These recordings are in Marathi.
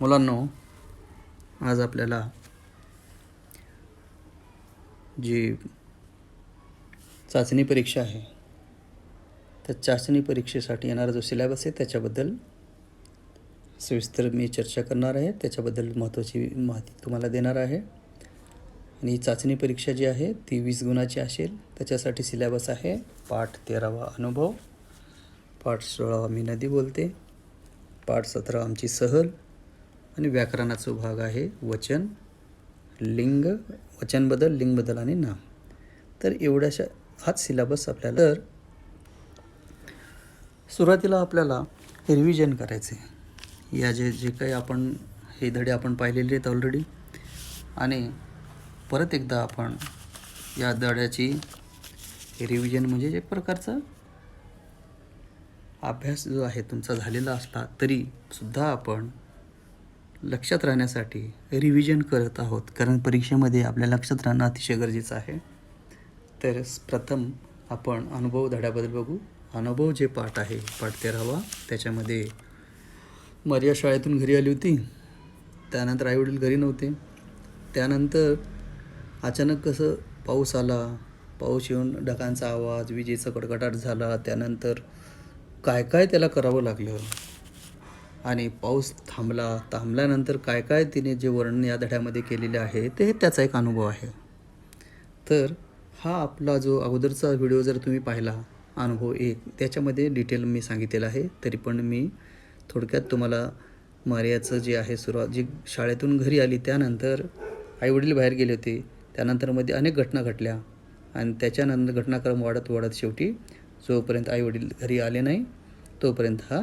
मुलांनो, आज आपल्याला जी चाचणी परीक्षा आहे त्या चाचणी परीक्षेसाठी येणारा जो सिलेबस आहे त्याच्याबद्दल सविस्तर मी चर्चा करणार आहे. त्याच्याबद्दल महत्त्वाची माहिती तुम्हाला देणार आहे. आणि ही चाचणी परीक्षा जी आहे ती 20 गुणाची असेल. त्याच्यासाठी सिलेबस आहे पाठ 13वा अनुभव, पाठ 16वा मी नदी बोलते, पाठ 17 आमची सहल आणि व्याकरणाचा भाग आहे वचन, लिंग, वचन बदल, लिंग बदल आणि नाम. तर एवढ्याशा हाच सिलेबस आपल्याला. तर सुरुवातीला आपल्याला रिव्हिजन करायचे. या जे काही आपण हे धडे आपण पाहिलेले आहेत ऑलरेडी, आणि परत एकदा आपण या धड्याची रिव्हिजन म्हणजे एक प्रकारचा अभ्यास जो आहे तुमचा झालेला असला तरी सुद्धा आपण लक्षात राहण्यासाठी रिव्हिजन करत आहोत, कारण परीक्षेमध्ये आपल्या लक्षात राहणं अतिशय गरजेचं आहे. तर प्रथम आपण अनुभव धड्याबद्दल बघू. अनुभव जे पाठ आहे पाठ 13वा, त्याच्यामध्ये मारिया शाळेतून घरी आली होती. त्यानंतर आईवडील घरी नव्हते. त्यानंतर अचानक कसं पाऊस आला, पाऊस येऊन ढगांचा आवाज, विजेचा कडकडाट झाला. त्यानंतर काय काय त्याला करावं लागलं आणि पाऊस थांबल्यानंतर काय काय तिने जे वर्णन या धड्यामध्ये केलेले आहे ते त्याचा एक अनुभव आहे. तर हा आपला जो अगोदरचा व्हिडिओ जर तुम्ही पाहिला अनुभव 1, त्याच्यामध्ये डिटेल मी सांगितलेलं आहे. तरी पण मी थोडक्यात तुम्हाला मारियाचं जे आहे सुरुवात, जी शाळेतून घरी आली त्यानंतर आईवडील बाहेर गेले होते, त्यानंतर मध्ये अनेक घटना घडल्या आणि त्याच्यानंतर घटनाक्रम वाढत शेवटी जोपर्यंत आईवडील घरी आले नाही तोपर्यंत हा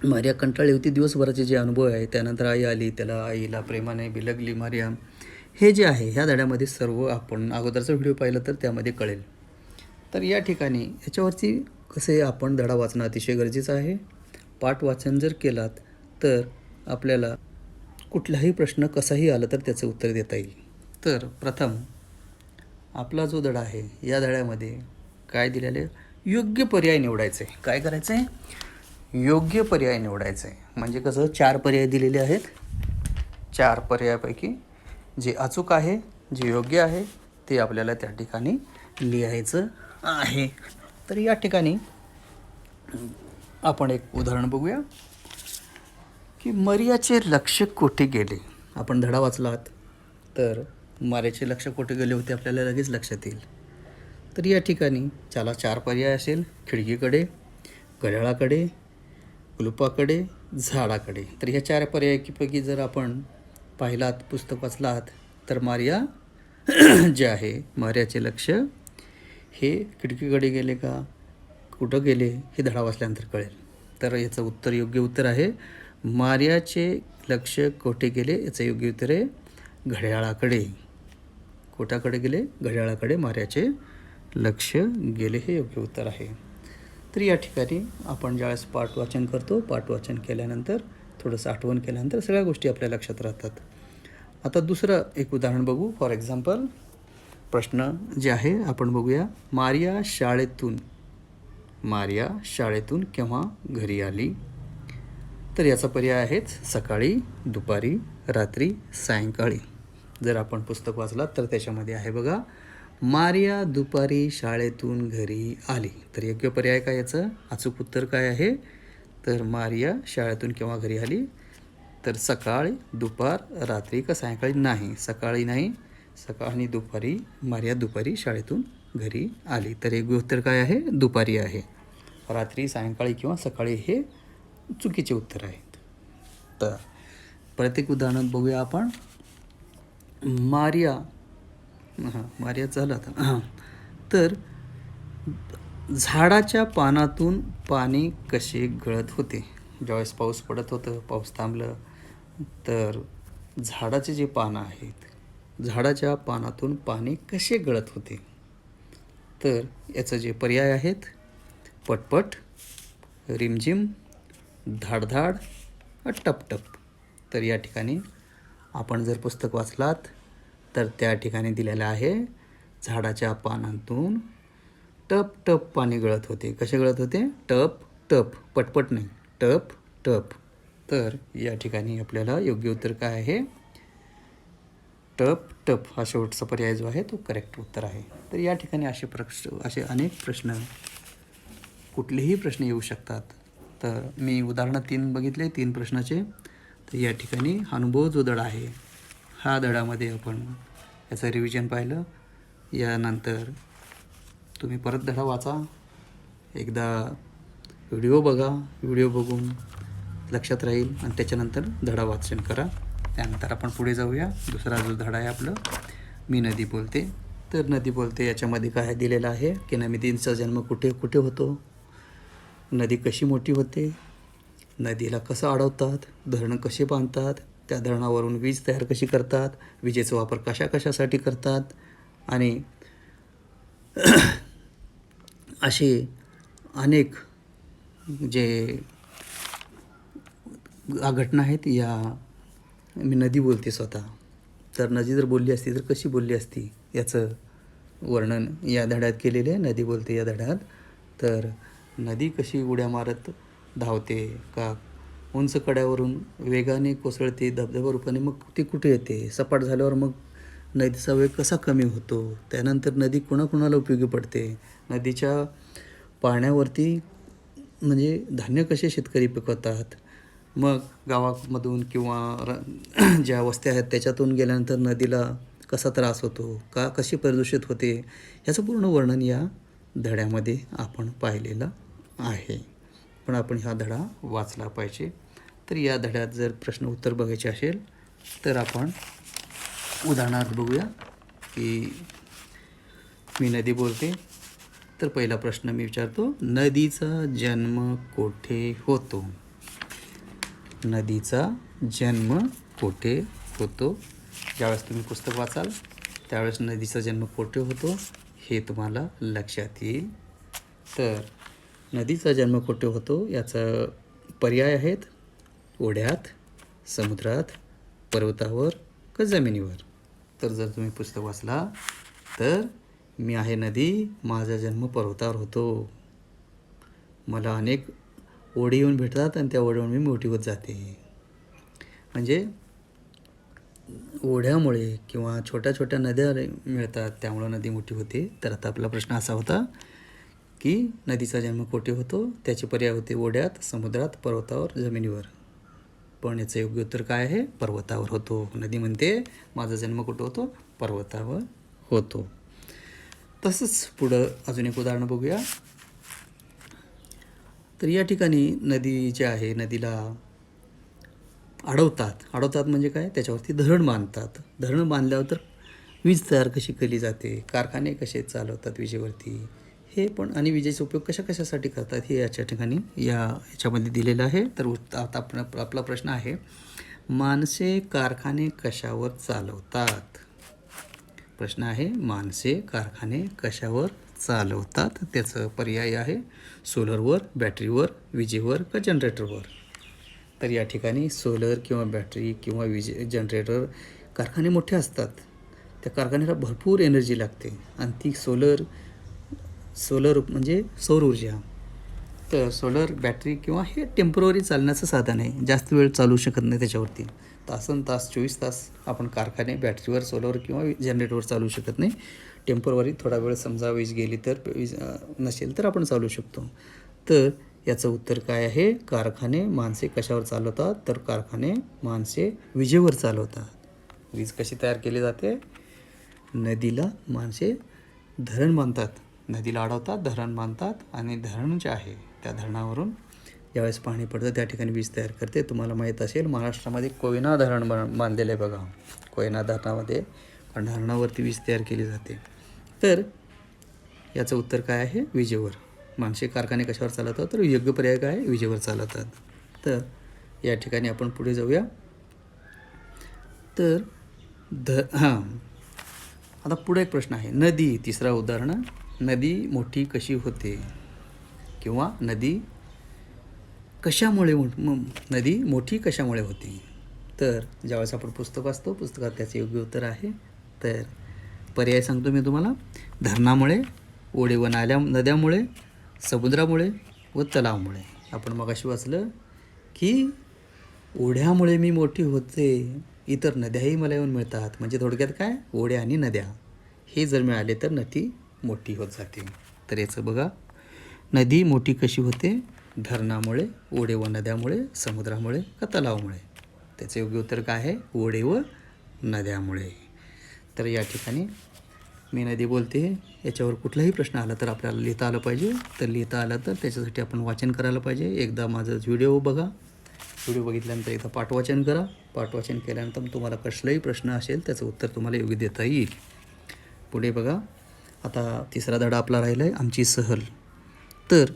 मारिया कंटाळली होती. दिवसभराचे जे अनुभव आहे, त्यानंतर आई आली, त्याला आईला प्रेमाने बिलगली मारिया. हे जे आहे ह्या धड्यामध्ये सर्व आपण अगोदरचा व्हिडिओ पाहिला तर त्यामध्ये कळेल. तर या ठिकाणी याच्यावरती कसे आपण धडा वाचणं अतिशय गरजेचं आहे. पाठ वाचन जर केलात तर आपल्याला कुठलाही प्रश्न कसाही आला तर त्याचं उत्तर देता येईल. तर प्रथम आपला जो धडा आहे या धड्यामध्ये काय दिलेले, योग्य पर्याय निवडायचे. काय करायचं आहे? योग्य पर्याय निवडायचं आहे. म्हणजे कसं 4 पर्याय दिलेले आहेत. 4 पर्यायापैकी जे अचूक आहे, जे योग्य आहे ते आपल्याला त्या ठिकाणी लिहायचं आहे. तर या ठिकाणी आपण एक उदाहरण बघूया की मारियाचे लक्ष कोठे गेले. आपण धडा वाचलात तर मारियाचे लक्ष कोठे गेले होते आपल्याला लगेच लक्षात येईल. तर या ठिकाणी 4 पर्याय असेल: खिडकीकडे, घड्याळाकडे, कुलुपाकडे, झाडाकडे. तर ह्या 4 पर्यायापैकी जर आपण पाहिलात, पुस्तक वाचलात, तर मारिया जे आहे मारियाचे लक्ष हे खिडकीकडे गेले का कुठं गेले हे धडा वाचल्यानंतर कळेल. तर याचं उत्तर, योग्य उत्तर आहे मारियाचे लक्ष कोठे गेले. याचं योग्य उत्तर आहे घड्याळाकडे. कोटाकडे गेले? घड्याळाकडे मारियाचे लक्ष गेले, हे योग्य उत्तर आहे. तर या ठिकाणी आपण ज्यावेळेस पाठ वाचन करतो, पाठ वाचन केल्यानंतर थोडंसं आठवण केल्यानंतर सगळ्या गोष्टी आपल्या लक्षात राहतात. आता दुसरं एक उदाहरण बघू. फॉर एक्झाम्पल प्रश्न जे आहे आपण बघूया. मारिया शाळेतून केव्हा घरी आली? तर याचा पर्याय आहेत सकाळी, दुपारी, रात्री, सायंकाळी. जर आपण पुस्तक वाचलात तर त्याच्यामध्ये आहे बघा, मारिया दुपारी शाळेतून घरी आली. तर योग्य पर्याय काय याचं? अचूक उत्तर काय आहे? तर मारिया शाळेतून केव्हा घरी आली? तर सकाळी, दुपार, रात्री का सायंकाळी? नाही, सकाळी नाही, सकाळ आणि दुपारी. मारिया दुपारी शाळेतून घरी आली. तर योग्य उत्तर काय आहे? दुपारी आहे. रात्री, सायंकाळी किंवा सकाळी हे चुकीचे उत्तर आहेत. तर प्रत्येक उदाहरण बघूया आपण. मारिया झालं आता. तर झाडाच्या पानातून पाणी कसे गळत होते? ज्यावेळेस पाऊस पडत होतं, पाऊस थांबलं तर झाडाचे जे पानं आहेत, झाडाच्या पानातून पाणी कसे गळत होते? तर याचं जे पर्याय आहेत पटपट, रिमझिम, धाडधाड, टपटप. तर या ठिकाणी आपण जर पुस्तक वाचलात तर त्या ठिकाणी दिलेलं आहे झाडाच्या पानातून टप टप पाणी गळत होते. कसे गळत होते? टप टप, पटपट नाही, टप टप. तर या ठिकाणी आपल्याला योग्य उत्तर काय आहे, टप टप हा शेवटचा पर्याय जो आहे तो करेक्ट उत्तर आहे. तर या ठिकाणी असे अनेक प्रश्न, कुठलेही प्रश्न येऊ शकतात. तर मी उदाहरणं 3 बघितले, 3 प्रश्नाचे. तर या ठिकाणी अनुभव जो धडा आहे, हा धड्यामध्ये आपण याचं रिव्हिजन पाहिलं. यानंतर तुम्ही परत धडा वाचा, एकदा व्हिडिओ बघा, व्हिडिओ बघून लक्षात राहील आणि त्याच्यानंतर धडा वाचन करा. त्यानंतर आपण पुढे जाऊया. दुसरा जो धडा आहे आपलं, मी नदी बोलते. तर नदी बोलते याच्यामध्ये काय दिलेलं आहे की नदीचा जन्म कुठे कुठे होतो, नदी कशी मोठी होते, नदीला कसं अडवतात, धरणं कसे बांधतात, त्या धरणावरून वीज तयार कशी करतात, विजेचा वापर कशासाठी करतात, आणि असे अनेक जे घटना आहेत या मी नदी बोलते स्वतः. तर नदी जर बोलली असती तर कशी बोलली असती याचं वर्णन या धड्यात केलेले आहे, नदी बोलते या धड्यात. तर नदी कशी उड्या मारत धावते, का उंच कड्यावरून वेगाने कोसळते धबधबा रूपाने, मग ती कुठे येते, सपाट झाल्यावर मग नदीचा वेग कसा कमी होतो, त्यानंतर नदी कोणाकोणाला उपयोगी पडते, नदीच्या पाण्यावरती म्हणजे धान्य कसे शेतकरी पिकवतात, मग गावामधून किंवा ज्या वस्त्या आहेत त्याच्यातून गेल्यानंतर नदीला कसा त्रास होतो, का कशी प्रदूषित होते, ह्याचं पूर्ण वर्णन या धड्यामध्ये आपण पाहिलेलं आहे. पण आपण हा धडा वाचला पाहिजे. तर या धड्यात जर प्रश्न उत्तर बघायचे असेल तर आपण उदाहरणार्थ बघूया की मी नदी बोलते. तर पहिला प्रश्न मी विचारतो, नदीचा जन्म कोठे होतो, नदीचा जन्म कोठे होतो. ज्यावेळेस तुम्ही पुस्तक वाचाल त्यावेळेस नदीचा जन्म कोठे होतो हे तुम्हाला लक्षात येईल. तर नदीचा जन्म कोठे होतो याचा पर्याय आहेत, ओढ्यात, समुद्रात, पर्वतावर का जमिनीवर. तर जर तुम्ही पुस्तक वाचला तर मी आहे नदी, माझा जन्म पर्वतावर होतो, मला अनेक ओढे येऊन भेटतात आणि त्या ओढ्यावर मी मोठी होत जाते. म्हणजे ओढ्यामुळे किंवा छोट्या छोट्या नद्या मिळतात त्यामुळं नदी मोठी होते. तर आता आपला प्रश्न असा होता की नदीचा जन्म कोठे होतो, त्याचे पर्याय होते ओढ्यात, समुद्रात, पर्वतावर, जमिनीवर. पण याचं योग्य उत्तर काय आहे, पर्वतावर होतो. नदी म्हणते माझा जन्म कुठं होतो, पर्वतावर होतो. तसंच पुढं अजून एक उदाहरण बघूया. तर या ठिकाणी नदी जे आहे, नदीला अडवतात म्हणजे काय, त्याच्यावरती धरण बांधतात. धरण बांधल्यावर तर वीज तयार कशी केली जाते, कारखाने कसे चालवतात विजेवरती, हे पण, आणि विजेचा उपयोग कशासाठी करतात हे याच्या ठिकाणी याच्यामध्ये दिलेलं आहे. तर आता आपला प्रश्न आहे, माणसे कारखाने कशावर चालवतात. प्रश्न आहे, माणसे कारखाने कशावर चालवतात. त्याचं पर्याय आहे सोलरवर, बॅटरीवर, विजेवर का जनरेटरवर. तर या ठिकाणी सोलर किंवा बॅटरी किंवा जनरेटर, कारखाने मोठे असतात, त्या कारखान्याला भरपूर एनर्जी लागते आणि ती सोलर म्हणजे सौर ऊर्जा. तर सोलर, बॅटरी किंवा हे टेम्पररी चालण्याचं साधन आहे, जास्त वेळ चालू शकत नाही त्याच्यावरती. तासनतास 24 तास आपण कारखाने बॅटरीवर, सोलर किंवा जनरेटरवर चालू शकत नाही. टेम्पररी थोडा वेळ समजा वीज गेली तर, वीज नसेल तर आपण चालू शकतो. तर याचं उत्तर काय आहे, कारखाने माणसे कशावर चालवतात. तर कारखाने माणसे विजेवर चालवतात. वीज कशी तयार केली जाते, नदीला माणसे धरण बांधतात, नदीला अडवतात, धरण बांधतात आणि धरण जे आहे त्या धरणावरून ज्यावेळेस पाणी पडतं त्या ठिकाणी वीज तयार करते. तुम्हाला माहीत असेल महाराष्ट्रामध्ये कोयना धरण बांधलेलं आहे बघा. कोयना धरणामध्ये धरणावरती वीज तयार केली जाते. तर याचं उत्तर काय आहे, विजेवर. माणसे कारखाने कशावर चालवतात, तर योग्य पर्याय काय आहे, विजेवर चालवतात. तर या ठिकाणी आपण पुढे जाऊया. तर आता पुढे एक प्रश्न आहे, नदी, तिसरा उदाहरण, नदी मोठी कशी होते किंवा नदी मोठी कशामुळे होते. तर ज्यावेळेस आपण पुस्तक वाचतो, पुस्तकात त्याचे योग्य उत्तर आहे. तर पर्याय सांगतो मी तुम्हाला, धरणामुळे, ओढे व नद्यामुळे, समुद्रामुळे व तलावामुळे. आपण मगाशी वाचलं की ओढ्यामुळे मी मोठी होते, इतर नद्याही मला येऊन मिळतात. म्हणजे थोडक्यात काय, ओढ्या आणि नद्या हे जर मिळाले तर नदी मोठी होत जाते. तर याचं बघा, नदी मोठी कशी होते? धरणामुळे, ओढे व नद्यामुळे, समुद्रामुळे का तलावामुळे? त्याचे योग्य उत्तर काय आहे? ओढे व नद्यामुळे. तर या ठिकाणी मी नदी बोलते, याच्यावर कुठलाही प्रश्न आला तर आपल्याला लिहिता आलं पाहिजे. तर लिहिता आलं तर त्याच्यासाठी आपण वाचन करायला पाहिजे. एकदा माझं व्हिडिओ बघा, व्हिडिओ बघितल्यानंतर एकदा पाठवाचन करा. पाठवाचन केल्यानंतर तुम्हाला कसलाही प्रश्न असेल त्याचं उत्तर तुम्हाला योग्य देता येईल. पुढे बघा, आता तिसरा धडा आपला राहिला आहे, आमची सहल. तर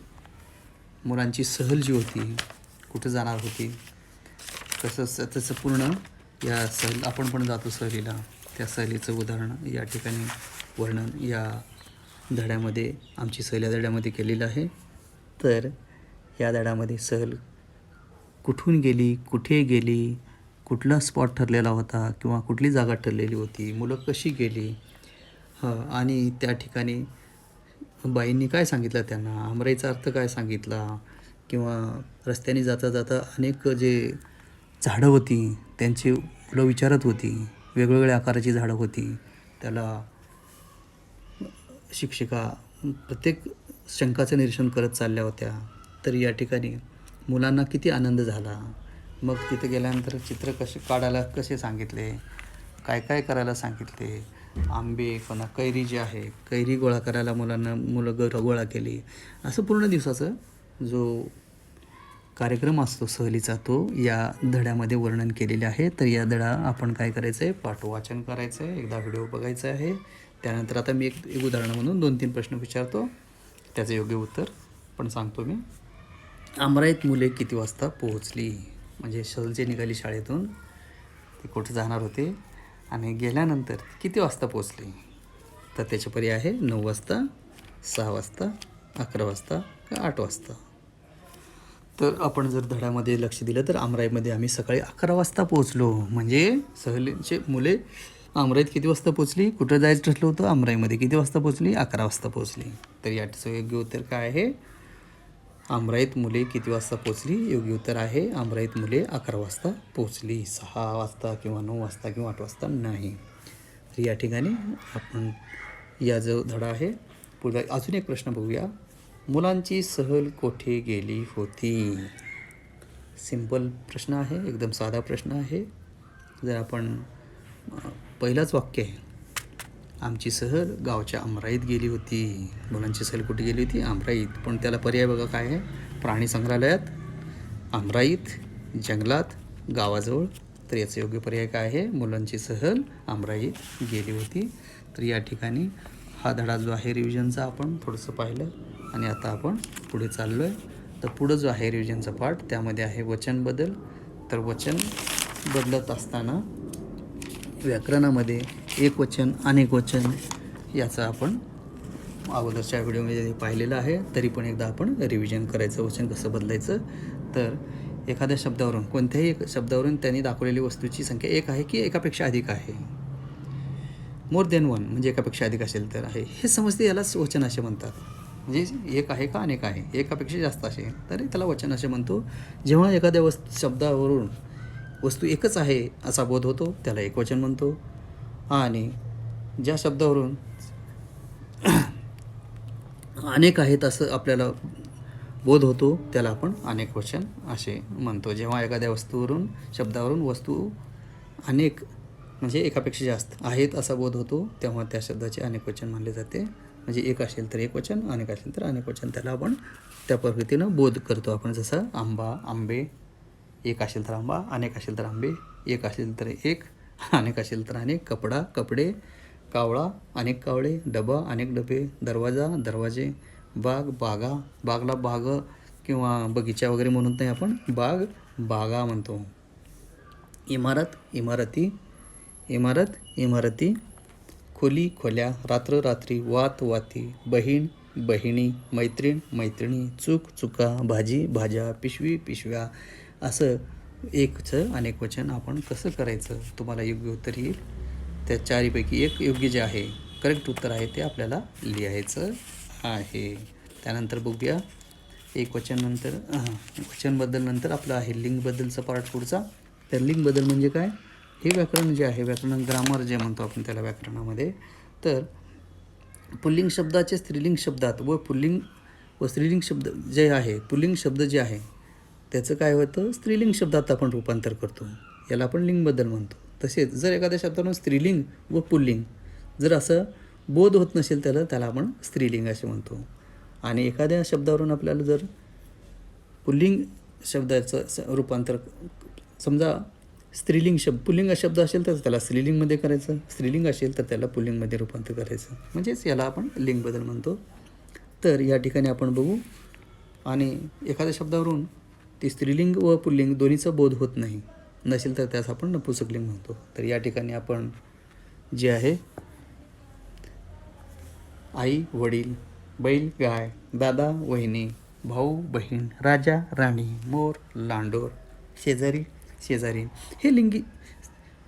मुलांची सहल जी होती, कुठं जाणार होती, कसं त्याचं पूर्ण या सहल, आपण पण जातो सहलीला, त्या सहलीचं उदाहरण या ठिकाणी वर्णन या धड्यामध्ये, आमची सहल या धड्यामध्ये केलेलं आहे. तर या धड्यामध्ये सहल कुठून गेली, कुठे गेली, कुठला स्पॉट ठरलेला होता किंवा कुठली जागा ठरलेली होती, मुलं कशी गेली, आणि त्या ठिकाणी बाईंनी काय सांगितलं त्यांना, आमराईचा अर्थ काय सांगितला, किंवा रस्त्याने जाता जाता अनेक जे झाडं होती त्यांची मुलं विचारत होती, वेगवेगळ्या आकाराची झाडं होती, त्याला शिक्षिका प्रत्येक शंकाचं निरीक्षण करत चालल्या होत्या. तर या ठिकाणी मुलांना किती आनंद झाला. मग तिथे गेल्यानंतर चित्र कसे काढायला कसे सांगितले, काय काय करायला सांगितले, आंबे पुन्हा कैरी जी आहे, कैरी गोळा करायला मुलं गोळा केली. असं पूर्ण दिवसाचं जो कार्यक्रम असतो सहलीचा तो या धड्यामध्ये वर्णन केलेले आहे. तर या धडा आपण काय करायचं आहे, पाठवाचन करायचं आहे, एकदा व्हिडिओ बघायचा आहे. त्यानंतर आता मी एक उदाहरण म्हणून 2-3 प्रश्न विचारतो, त्याचं योग्य उत्तर पण सांगतो मी. आमराईत मुले किती वाजता पोहोचली? म्हणजे सहल जे निघाली शाळेतून, ते कुठे जाणार होते आणि गेल्यानंतर किती वाजता पोहोचले? तर त्याचे पर्याय आहे 9 वाजता, 6 वाजता, 11 वाजता का 8 वाजता. तर आपण जर धड्यामध्ये लक्ष दिलं तर आमराईमध्ये आम्ही सकाळी 11 वाजता पोहोचलो. म्हणजे सहलीचे मुले आमराईत किती वाजता पोहोचली, कुठं जायचं ठरलं होतं, आमराईमध्ये किती वाजता पोहोचली, 11 वाजता पोहोचली. तर याचं योग्य उत्तर काय आहे? आमराईत मुले किती वाजता पोहोचली? योग्य उत्तर आहे आमराईत मुले 11 वाजता पोहोचली. 6 वाजता किंवा 9 वाजता किंवा 8 वाजता नाही. तर या ठिकाणी आपण या जो धडा आहे, पुढे अजून एक प्रश्न बघूया. मुलांची सहल कोठे गेली होती? सिंपल प्रश्न आहे, एकदम साधा प्रश्न आहे. जर आपण पहिलंच वाक्य आहे, आमची सहल गावच्या आमराईत गेली होती. मुलांची सहल कुठे गेली होती? आमराईत. पण त्याला पर्याय बघा काय आहे, प्राणी संग्रहालयात, आमराईत, जंगलात, गावाजवळ. तर याचं योग्य पर्याय काय आहे? मुलांची सहल आमराईत गेली होती. तर या ठिकाणी हा धडा जो आहे रिव्हिजनचा आपण थोडंसं पाहिलं आणि आता आपण पुढे चाललो आहे. तर पुढं जो आहे रिव्हिजनचा पार्ट, त्यामध्ये आहे वचन बदल. तर वचन बदलत असताना व्याकरणामध्ये एक वचन, अनेक वचन याचं आपण अगोदरच्या व्हिडिओमध्ये पाहिलेलं आहे. तरी पण एकदा आपण रिव्हिजन करायचं, वचन कसं बदलायचं. तर एखाद्या शब्दावरून, कोणत्याही एक शब्दावरून त्यांनी दाखवलेली वस्तूची संख्या एक आहे की एकापेक्षा अधिक आहे, मोर दॅन वन म्हणजे एकापेक्षा अधिक असेल तर आहे, हे समजते, यालाच वचन असे म्हणतात. म्हणजे एक आहे का अनेक आहे, एकापेक्षा जास्त असेल तर त्याला वचन असे म्हणतो. जेव्हा एखाद्या शब्दावरून वस्तू एकच आहे असा बोध होतो त्याला एकवचन म्हणतो. आणि ज्या शब्दावरून अनेक आहेत असं आपल्याला बोध होतो त्याला आपण अनेक वचन असे म्हणतो. जेव्हा एखाद्या वस्तूवरून, शब्दावरून वस्तू अनेक म्हणजे एकापेक्षा जास्त आहेत असा बोध होतो तेव्हा त्या शब्दाचे अनेक वचन मानले जाते. म्हणजे एक असेल तर एक वचन, अनेक असेल तर अनेक वचन, त्याला आपण त्या पद्धतीनं बोध करतो आपण. जसं आंबा, आंबे, एक असेल तर आंबा, अनेक असेल तर आंबे, एक असेल तर एक, अनेक असेल तर अनेक, कपडा, कपडे, कावळा, अनेक कावळे, डबा, अनेक डबे, दरवाजा, दरवाजे, बाग, बागा, बागला बाग किंवा बगीचा वगैरे म्हणत नाही आपण, बाग, बागा म्हणतो. इमारत, इमारती, इमारत, इमारती, खोली, खोल्या, रात्र, रात्री, वात, वाती, बहीण, बहिणी, मैत्रीण, मैत्रिणी, चूक, चुका, भाजी, भाज्या, पिशवी, पिशव्या. असं एकचं अनेक वचन आपण कसं करायचं तुम्हाला योग्य उत्तर येईल. त्या चारीपैकी एक योग्य जे आहे, करेक्ट उत्तर आहे ते आपल्याला लिहायचं आहे. त्यानंतर बघूया एक वचननंतर वचनबद्दल नंतर आपलं आहे लिंगबद्दलचा पार्ट पुढचा. तर लिंगबद्दल म्हणजे काय, हे व्याकरण जे आहे, व्याकरण ग्रामर जे म्हणतो आपण त्याला व्याकरणामध्ये. तर पुल्लिंग शब्दाचे स्त्रीलिंग शब्दात व पुल्लिंग व स्त्रीलिंग शब्द जे आहे, पुल्लिंग शब्द जे आहे त्याचं काय होतं, स्त्रीलिंग शब्दात आपण रूपांतर करतो, याला आपण लिंगबद्दल म्हणतो. तसेच जर एखाद्या शब्दावरून स्त्रीलिंग व पुल्लिंग जर असं बोध होत नसेल त्याला आपण स्त्रीलिंग असे म्हणतो. आणि एखाद्या शब्दावरून आपल्याला जर पुल्लिंग शब्दाचं रूपांतर, समजा स्त्रीलिंग पुल्लिंग शब्द असेल तर त्याला स्त्रीलिंगमध्ये करायचं, स्त्रीलिंग असेल तर त्याला पुल्लिंगमध्ये रूपांतर करायचं, म्हणजेच याला आपण लिंगबद्दल म्हणतो. तर या ठिकाणी आपण बघू. आणि एखाद्या शब्दावरून ती स्त्रीलिंग व पुल्लिंग दोन्हीचा बोध होत नसेल तर त्यास आपण नपुंसकलिंग म्हणतो. तर या ठिकाणी आपण जे आहे आई वडील, बैल गाय, दादा वहिनी, भाऊ बहीण, राजा राणी, मोर लांडोर, शेजारी शेजारी, हे लिंगी.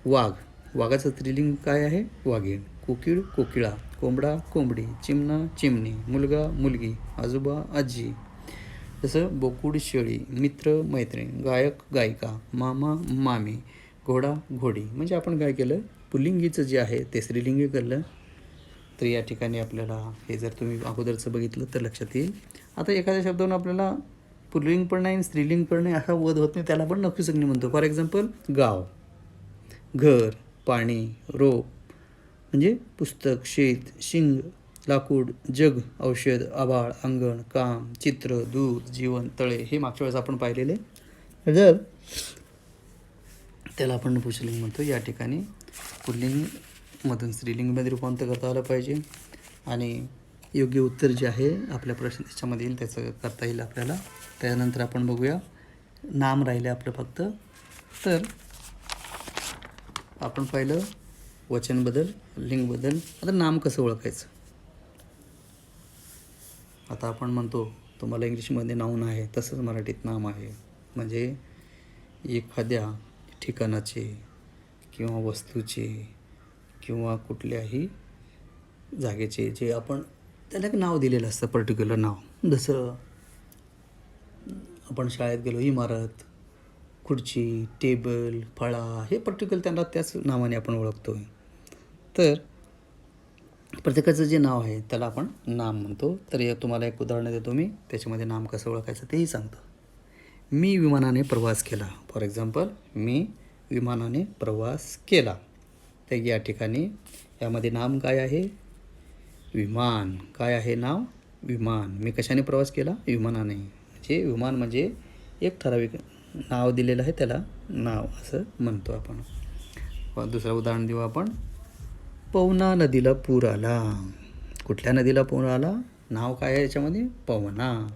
वाघाचं स्त्रीलिंग काय आहे, वाघीण. कोकिळ कोकिळा, कोंबडा कोंबडी, चिमणा चिमणी, मुलगा मुलगी, आजोबा आजी. जसं बोकुड शेळी, मित्र मैत्रीण, गायक गायिका, मामा मामी, घोडा घोडी. म्हणजे आपण काय केलं, पुल्लिंगीचं जे आहे ते स्त्रीलिंगी केलं. तर या ठिकाणी आपल्याला हे जर तुम्ही अगोदरचं बघितलं तर लक्षात येईल. आता एखाद्या शब्दावरून आपल्याला पुल्लिंग पण नाही स्त्रीलिंग पण नाही असा बोध होत नाही, त्याला आपण नपुंसकलिंग म्हणतो. फॉर एक्झाम्पल गाव, घर, पाणी, रोप म्हणजे पुस्तक, शेत, शिंग, लाकूड, जग, औषध, आभाळ, अंगण, काम, चित्र, दूध, जीवन, तळे, हे मागच्या वेळेस आपण पाहिलेले. जर त्याला आपण नपुंसकलिंग म्हणतो. या ठिकाणी पुल्लिंगमधून स्त्रीलिंगमध्ये रूपांतर करता आलं पाहिजे. आणि योग्य उत्तर जे आहे आपल्या प्रश्न त्याच्यामध्ये येईल त्याचं करता येईल आपल्याला. त्यानंतर आपण बघूया नाम राहिले आपलं फक्त. तर आपण पाहिलं वचनबद्दल, लिंगबद्दल. आता नाम कसं ओळखायचं. आता आपण म्हणतो तुम्हाला इंग्लिशमध्ये नाऊन आहे तसंच मराठीत नाम आहे. म्हणजे एखाद्या ठिकाणाचे किंवा वस्तूचे किंवा कुठल्याही जागेचे जे आपण त्याला एक नाव दिलेलं असतं, पर्टिक्युलर नाव. जसं आपण शाळेत गेलो, इमारत, खुर्ची, टेबल, फळा, हे पर्टिक्युलर त्यांना त्याच नावाने आपण ओळखतो. तर प्रत्येकाचं जे नाव आहे त्याला आपण नाम म्हणतो. तर तुम्हाला एक उदाहरण देतो मी, त्याच्यामध्ये नाम कसं ओळखायचं तेही सांगतो. मी विमानाने प्रवास केला. फॉर एक्झाम्पल, मी विमानाने प्रवास केला. तर या ठिकाणी यामध्ये नाम काय आहे, विमान. काय आहे नाव, विमान. मी कशाने प्रवास केला, विमानाने. म्हणजे विमान म्हणजे एक ठराविक नाव दिलेलं आहे त्याला नाव असं म्हणतो आपण. दुसरं उदाहरण देऊ आपण. पवना नदीला पूर आला. कुठल्या नदीला पूर आला, नाव काय आहे याच्यामध्ये, पवना.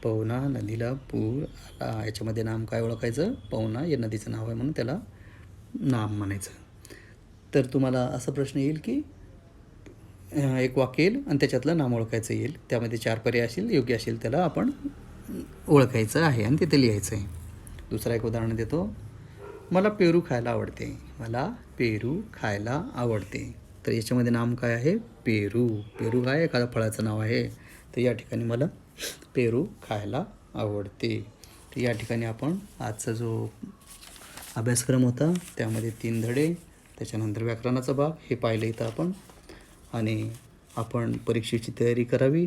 पवना नदीला पूर आला. याच्यामध्ये नाम काय ओळखायचं, पवना हे नदीचं नाव आहे म्हणून त्याला नाम म्हणायचं. तर तुम्हाला असा प्रश्न येईल की एक वाक्य येईल आणि त्याच्यातलं नाम ओळखायचं येईल. त्यामध्ये 4 पर्याय असेल, योग्य असेल त्याला आपण ओळखायचं आहे आणि तिथे लिहायचं आहे. दुसरा एक उदाहरण देतो. मला पेरू खायला आवडते. मला पेरू खायला आवडते. तर याच्यामध्ये नाम काय आहे, पेरू. पेरू काय एखाद्या फळाचं नाव आहे. तर या ठिकाणी मला पेरू खायला आवडते. तर या ठिकाणी आपण आजचा जो अभ्यासक्रम होता त्यामध्ये 3 धडे, त्याच्यानंतर व्याकरणाचा भाग हे पाहिलं इथं आपण. आणि आपण परीक्षेची तयारी करावी.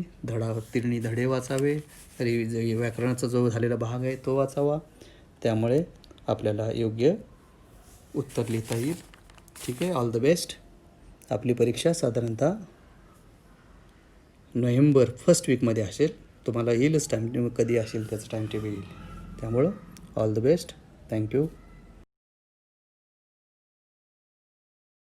तिन्ही धडे वाचावे. तरी व्याकरणाचा जो झालेला भाग आहे तो वाचावा. त्यामुळे आपल्याला योग्य उत्तर लिहिता येईल. ठीक आहे. All the best. आपली परीक्षा साधारणतः नोव्हेंबर 1st वीकमध्ये असेल. तुम्हाला येईलच टाईम, कधी असेल त्याचं टाईम टेबल येईल. त्यामुळं ऑल द बेस्ट. थँक्यू.